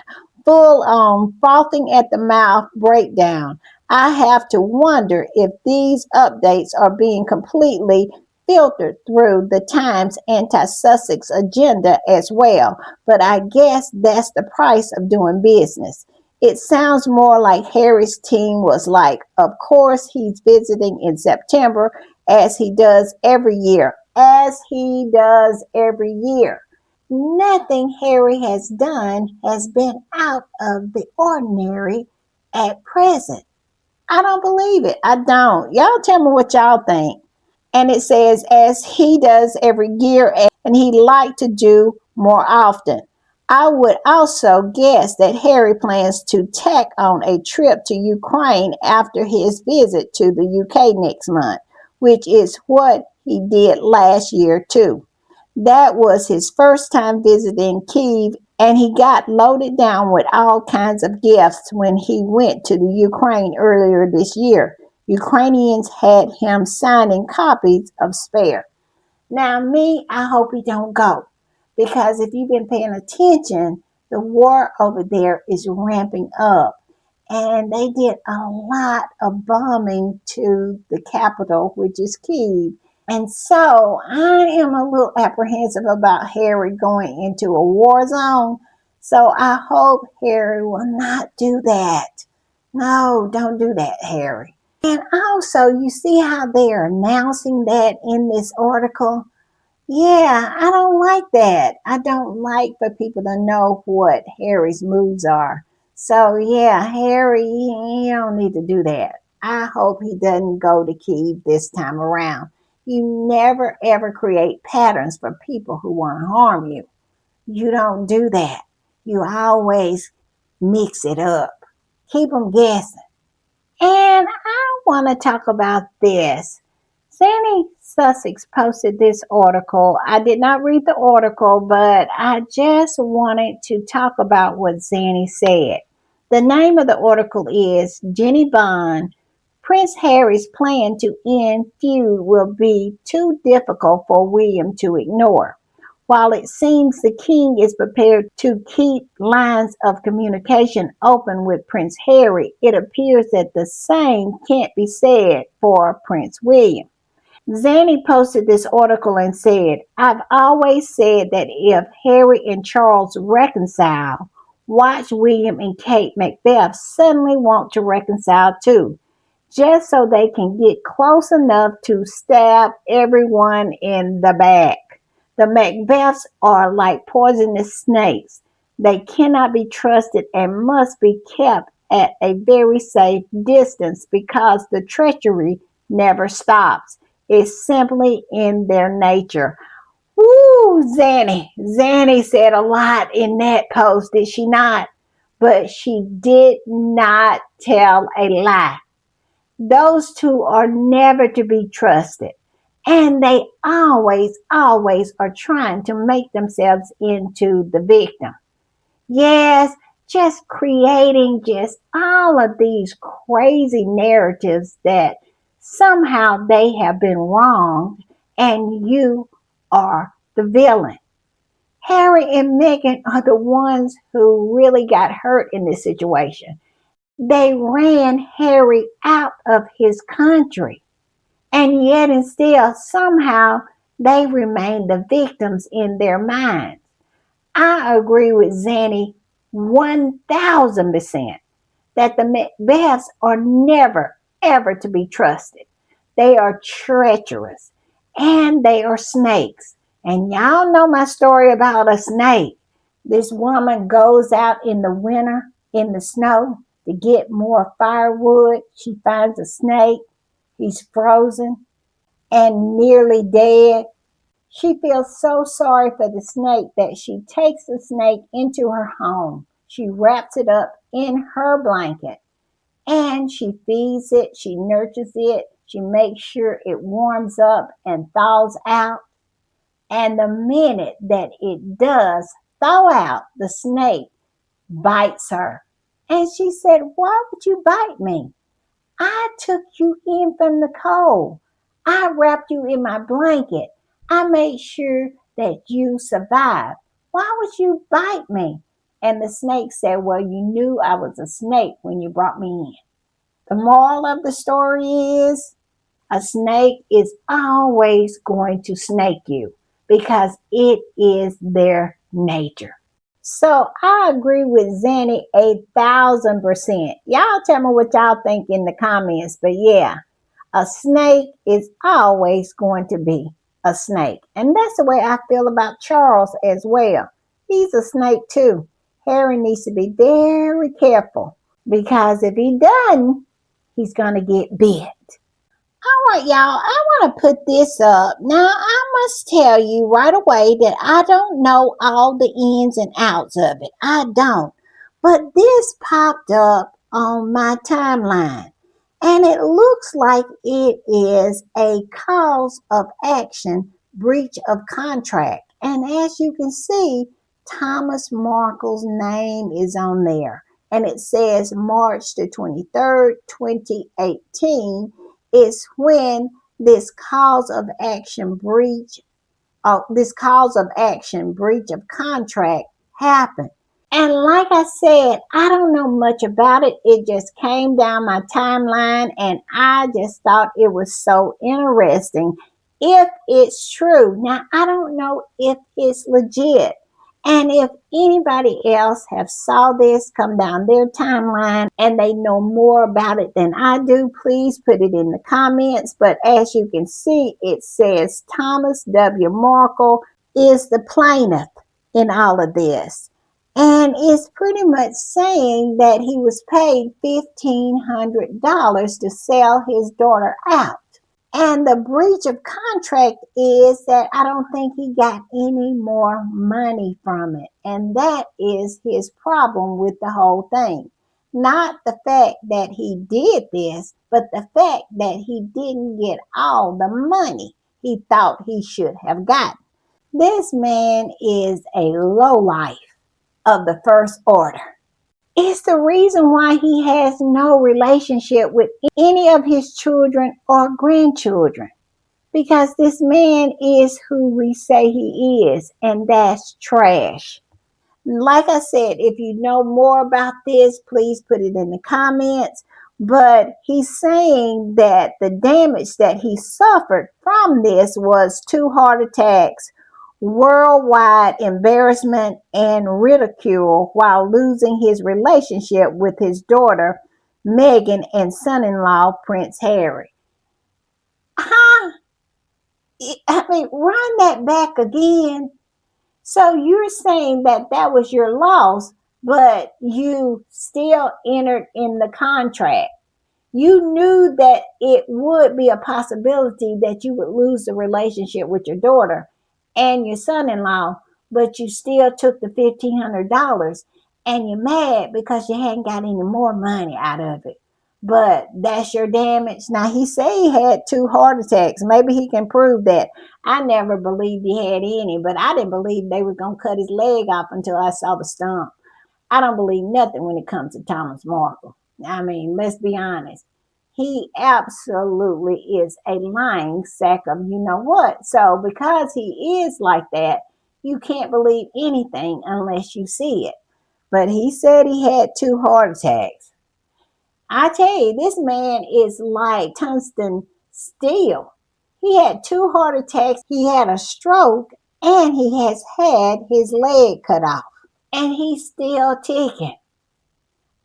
full on frothing at the mouth breakdown. I have to wonder if these updates are being completely filtered through the Times anti-Sussex agenda as well, but I guess that's the price of doing business. It sounds more like Harry's team was like, of course he's visiting in September, as he does every year. Nothing Harry has done has been out of the ordinary at present. I don't believe it. I don't. Y'all tell me what y'all think. And it says, as he does every year, and he like to do more often. I would also guess that Harry plans to tack on a trip to Ukraine after his visit to the UK next month. which is what he did last year too. That was his first time visiting Kyiv, and he got loaded down with all kinds of gifts when he went to the Ukraine earlier this year. Ukrainians had him signing copies of Spare. Now, me, I hope he don't go, because if you've been paying attention, the war over there is ramping up, and they did a lot of bombing to the capital, which is Kyiv. And so I am a little apprehensive about Harry going into a war zone. So I hope Harry will not do that. No, don't do that, Harry. And also, you see how they are announcing that in this article? Yeah, I don't like that. I don't like for people to know what Harry's moves are. So yeah, Harry, he don't need to do that. I hope he doesn't go to Kyiv this time around. You never ever create patterns for people who want to harm you. You don't do that. You always mix it up. Keep them guessing. And I want to talk about this. Sandy Sussex posted this article. I did not read the article, but I just wanted to talk about what Zanny said. The name of the article is Jenny Bond. Prince Harry's plan to end feud will be too difficult for William to ignore. While it seems the king is prepared to keep lines of communication open with Prince Harry, it appears that the same can't be said for Prince William. Zanny posted this article and said, I've always said that if Harry and Charles reconcile, watch William and Kate Macbeth suddenly want to reconcile too, just so they can get close enough to stab everyone in the back. The Macbeths are like poisonous snakes. They cannot be trusted and must be kept at a very safe distance because the treachery never stops. It's simply in their nature. Woo, Zanny. Zanny said a lot in that post, did she not? But she did not tell a lie. Those two are never to be trusted. And they always are trying to make themselves into the victim. Yes, just creating just all of these crazy narratives that somehow they have been wronged and you are the villain. Harry and Meghan are the ones who really got hurt in this situation. They ran Harry out of his country, and yet and still somehow they remain the victims in their minds. I agree with Zanny 1000% that the Macbeths are never ever to be trusted. They are treacherous and they are snakes. And y'all know my story about a snake. This woman goes out in the winter in the snow to get more firewood. She finds a snake. He's frozen and nearly dead. She feels so sorry for the snake that she takes the snake into her home. She wraps it up in her blanket and she feeds it, she nurtures it, she makes sure it warms up and thaws out. And the minute that it does thaw out, the snake bites her. And she said, why would you bite me? I took you in from the cold. I wrapped you in my blanket. I made sure that you survived. Why would you bite me? And the snake said, well, you knew I was a snake when you brought me in. The moral of the story is a snake is always going to snake you because it is their nature. So I agree with Zanny 1000%. Y'all tell me what y'all think in the comments. But yeah, a snake is always going to be a snake. And that's the way I feel about Charles as well. He's a snake too. Harry needs to be very careful because if he doesn't, he's going to get bit. All right, y'all, I want to put this up. Now, I must tell you right away that I don't know all the ins and outs of it. I don't. But this popped up on my timeline. And it looks like it is a cause of action breach of contract. And as you can see, Thomas Markle's name is on there. And it says March the 23rd, 2018 is when this cause of action breach of contract happened. And like I said, I don't know much about it. It just came down my timeline and I just thought it was so interesting. If it's true, now I don't know if it's legit. And if anybody else have saw this come down their timeline and they know more about it than I do, please put it in the comments. But as you can see, it says Thomas W. Markle is the plaintiff in all of this. And it's pretty much saying that he was paid $1,500 to sell his daughter out. And the breach of contract is that I don't think he got any more money from it. And that is his problem with the whole thing. Not the fact that he did this, but the fact that he didn't get all the money he thought he should have gotten. This man is a lowlife of the first order. It's the reason why he has no relationship with any of his children or grandchildren. Because this man is who we say he is, and that's trash. Like I said, if you know more about this, please put it in the comments. But he's saying that the damage that he suffered from this was 2 heart attacks, worldwide embarrassment, and ridicule while losing his relationship with his daughter, Meghan, and son-in-law, Prince Harry. Huh? I mean, run that back again. So you're saying that that was your loss, but you still entered in the contract. You knew that it would be a possibility that you would lose the relationship with your daughter and your son-in-law, but you still took the $1,500 and you're mad because you hadn't got any more money out of it. But that's your damage. Now, he said he had 2 heart attacks. Maybe he can prove that. I never believed he had any, but I didn't believe they were going to cut his leg off until I saw the stump. I don't believe nothing when it comes to Thomas Markle. I mean, let's be honest. He absolutely is a lying sack of you know what. So because he is like that, you can't believe anything unless you see it. But he said he had 2 heart attacks. I tell you, this man is like tungsten steel. He had 2 heart attacks, he had a stroke, and he has had his leg cut off. And he's still ticking.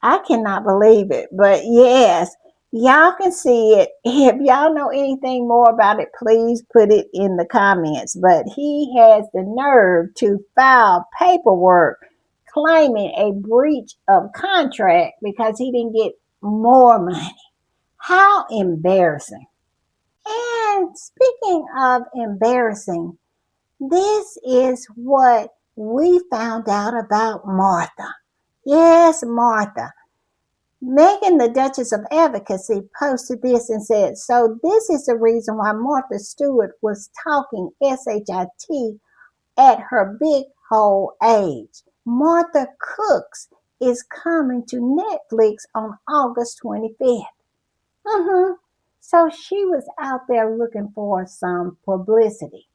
I cannot believe it. But yes, y'all can see it. If y'all know anything more about it, please put it in the comments. But he has the nerve to file paperwork claiming a breach of contract because he didn't get more money. How embarrassing. And speaking of embarrassing, this is what we found out about Martha. Yes, Martha. Meghan, the Duchess of Advocacy, posted this and said, so this is the reason why Martha Stewart was talking SHIT at her big whole age. Martha Cooks is coming to Netflix on August 25th. So she was out there looking for some publicity.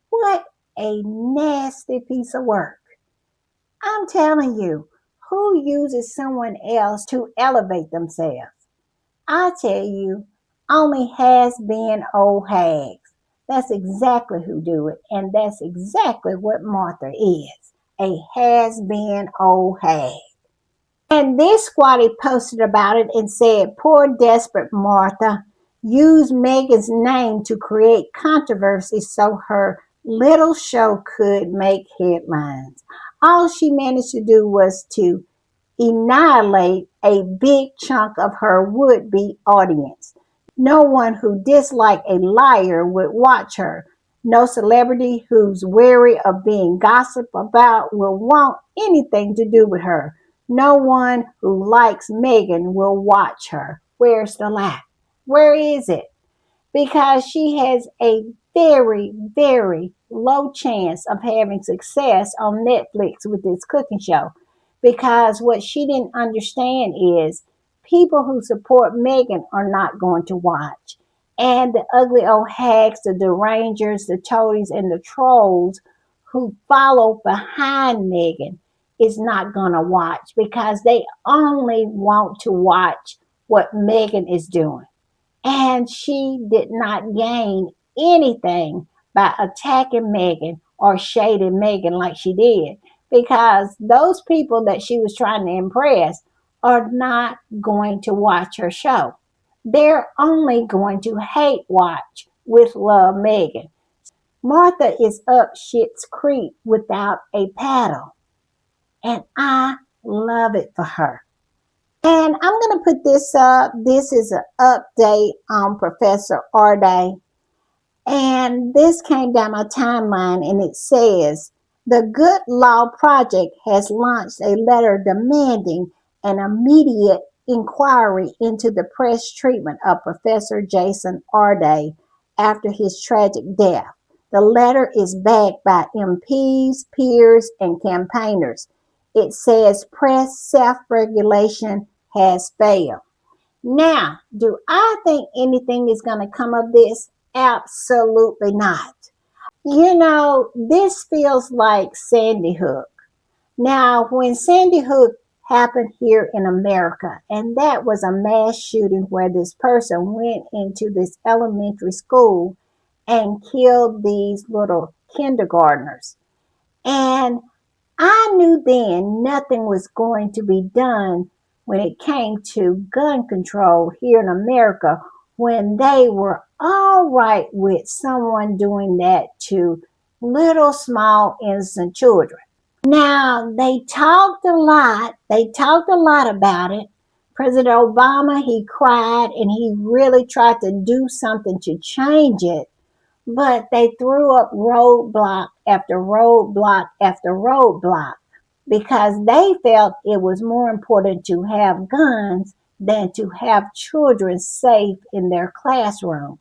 What a nasty piece of work. I'm telling you, who uses someone else to elevate themselves? I tell you, only has-been old hags. That's exactly who do it, and that's exactly what Martha is, a has-been old hag. And this squatty posted about it and said, poor desperate Martha used Meghan's name to create controversy so her little show could make headlines. All she managed to do was to annihilate a big chunk of her would-be audience. No one who disliked a liar would watch her. No celebrity who's wary of being gossiped about will want anything to do with her. No one who likes Meghan will watch her. where's the lie? Where is it? Because she has a very, very low chance of having success on Netflix with this cooking show. Because what she didn't understand is people who support Megan are not going to watch. And the ugly old hags, the derangers, the toadies, and the trolls who follow behind Megan is not going to watch because they only want to watch what Megan is doing. And she did not gain anything by attacking Megan or shading Megan like she did because those people that she was trying to impress are not going to watch her show. They're only going to hate watch with Love Megan. Martha is up Shit's Creek without a paddle, and I love it for her. And I'm going to put this up. This is an update on Professor Arday. And this came down my timeline and it says the Good Law Project has launched a letter demanding an immediate inquiry into the press treatment of Professor Jason Arday after his tragic death. The letter is backed by MPs, peers, and campaigners. It says press self-regulation has failed. Now, do I think anything is going to come of this? Absolutely not. You know, this feels like Sandy Hook. Now, when Sandy Hook happened here in America, and that was a mass shooting where this person went into this elementary school and killed these little kindergartners. And I knew then nothing was going to be done when it came to gun control here in America when they were all right with someone doing that to little small innocent children. Now, they talked a lot. They talked a lot about it. President Obama, he cried and he really tried to do something to change it. But they threw up roadblock after roadblock after roadblock because they felt it was more important to have guns than to have children safe in their classroom.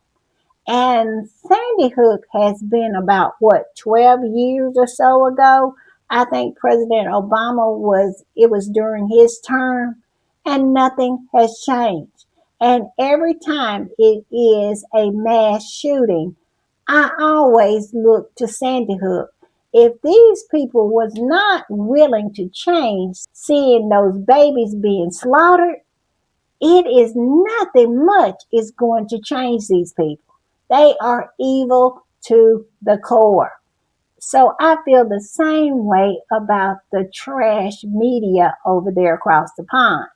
And Sandy Hook has been about, what, 12 years or so ago? I think President Obama it was during his term, and nothing has changed. And every time it is a mass shooting, I always look to Sandy Hook. If these people was not willing to change, seeing those babies being slaughtered, it is nothing much is going to change these people. They are evil to the core. So I feel the same way about the trash media over there across the pond.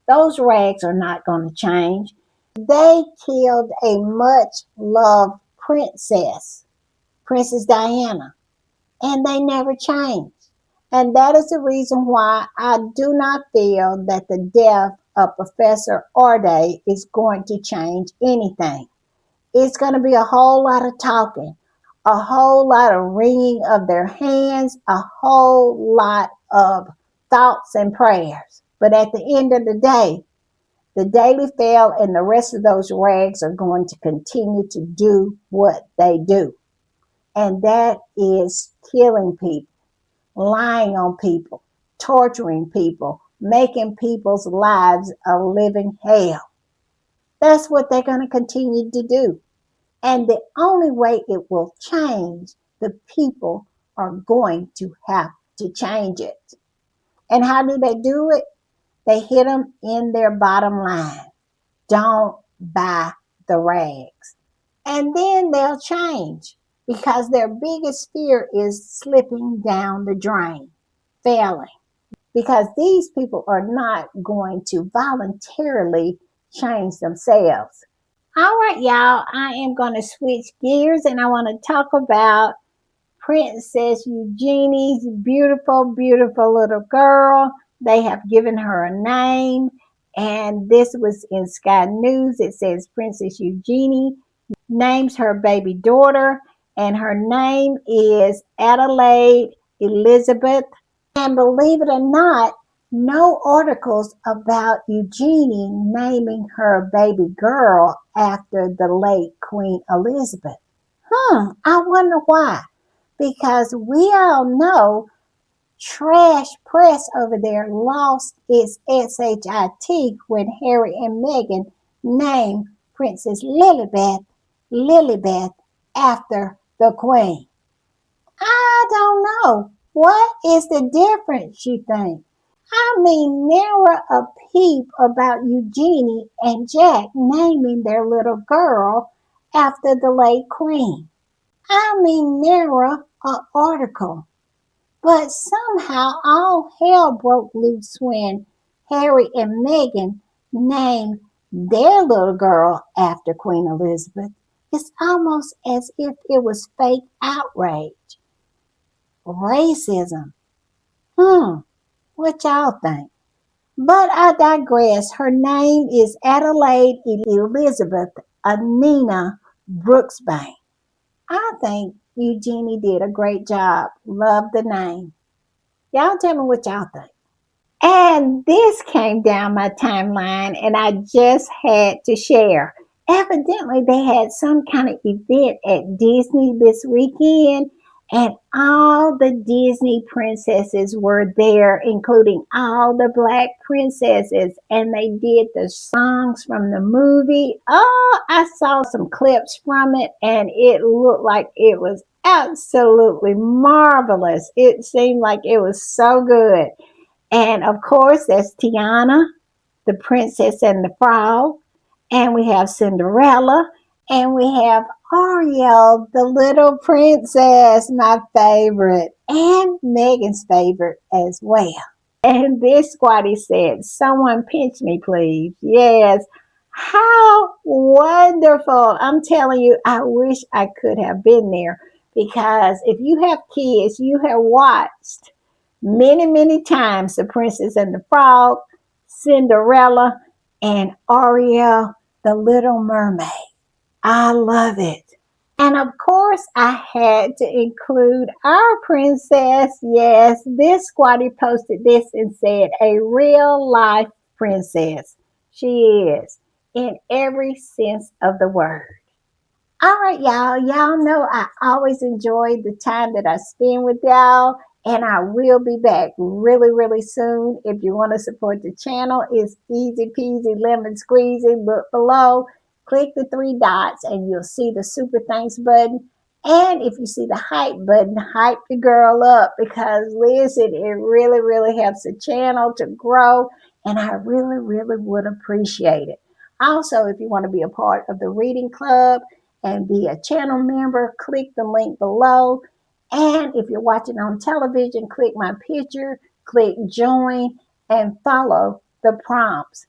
Those rags are not going to change. They killed a much loved princess, Princess Diana, and they never changed. And that is the reason why I do not feel that the death of Professor Arday is going to change anything. It's going to be a whole lot of talking, a whole lot of wringing of their hands, a whole lot of thoughts and prayers. But at the end of the day, the Daily Fail and the rest of those rags are going to continue to do what they do. And that is killing people, lying on people, torturing people, making people's lives a living hell. That's what they're going to continue to do. And the only way it will change, the people are going to have to change it. And how do they do it? They hit them in their bottom line. Don't buy the rags. And then they'll change because their biggest fear is slipping down the drain, failing. Because these people are not going to voluntarily change themselves. All right, y'all, I am going to switch gears and I want to talk about Princess Eugenie's beautiful, beautiful little girl. They have given her a name, and this was in Sky News. It says Princess Eugenie names her baby daughter, and her name is Adelaide Elizabeth. And believe it or not, No articles about Eugenie naming her baby girl after the late Queen Elizabeth. I wonder why. Because we all know Trash Press over there lost its SHIT when Harry and Meghan named Princess Lilibeth after the Queen. I don't know. What is the difference, you think? I mean, never a peep about Eugenie and Jack naming their little girl after the late Queen. I mean, never an article. But somehow all hell broke loose when Harry and Meghan named their little girl after Queen Elizabeth. It's almost as if it was fake outrage. Racism. What y'all think? But I digress. Her name is Adelaide Elizabeth Anina Brooksbank. I think Eugenie did a great job. Love the name. Y'all tell me what y'all think. And this came down my timeline, and I just had to share. Evidently, they had some kind of event at Disney this weekend, and all the Disney princesses were there, including all the black princesses, and they did the songs from the movie. Oh, I saw some clips from it, and it looked like it was absolutely marvelous. It seemed like it was so good. And of course, there's Tiana, the Princess and the Frog, and we have Cinderella, and we have Ariel, the little princess, my favorite, and Megan's favorite as well. And this squatty said, "Someone pinch me, please." Yes. How wonderful. I'm telling you, I wish I could have been there because if you have kids, you have watched many, many times The Princess and the Frog, Cinderella, and Ariel, the Little Mermaid. I love it. And of course, I had to include our princess. Yes, this squatty posted this and said, "A real life princess." She is in every sense of the word. All right, y'all. Y'all know I always enjoy the time that I spend with y'all, and I will be back really, really soon. If you want to support the channel, it's easy peasy lemon squeezy. Look below, click the three dots, and you'll see the super thanks button. And if you see the hype button, hype the girl up because listen, it really, really helps the channel to grow, and I really, really would appreciate it. Also, if you want to be a part of the reading club and be a channel member, click the link below. And if you're watching on television, click my picture, click join, and follow the prompts.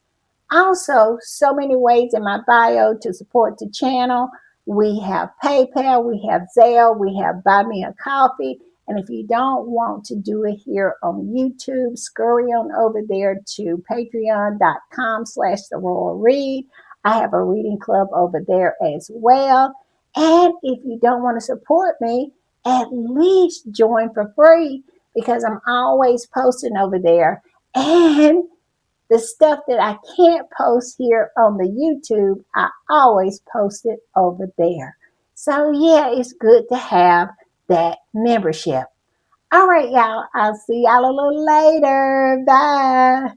Also, so many ways in my bio to support the channel. We have PayPal, we have Zelle, we have Buy Me a Coffee. And if you don't want to do it here on YouTube, scurry on over there to patreon.com/The Royal Read. I have a reading club over there as well. And if you don't want to support me, at least join for free because I'm always posting over there. And the stuff that I can't post here on the YouTube, I always post it over there. So yeah, it's good to have that membership. All right, y'all. I'll see y'all a little later. Bye.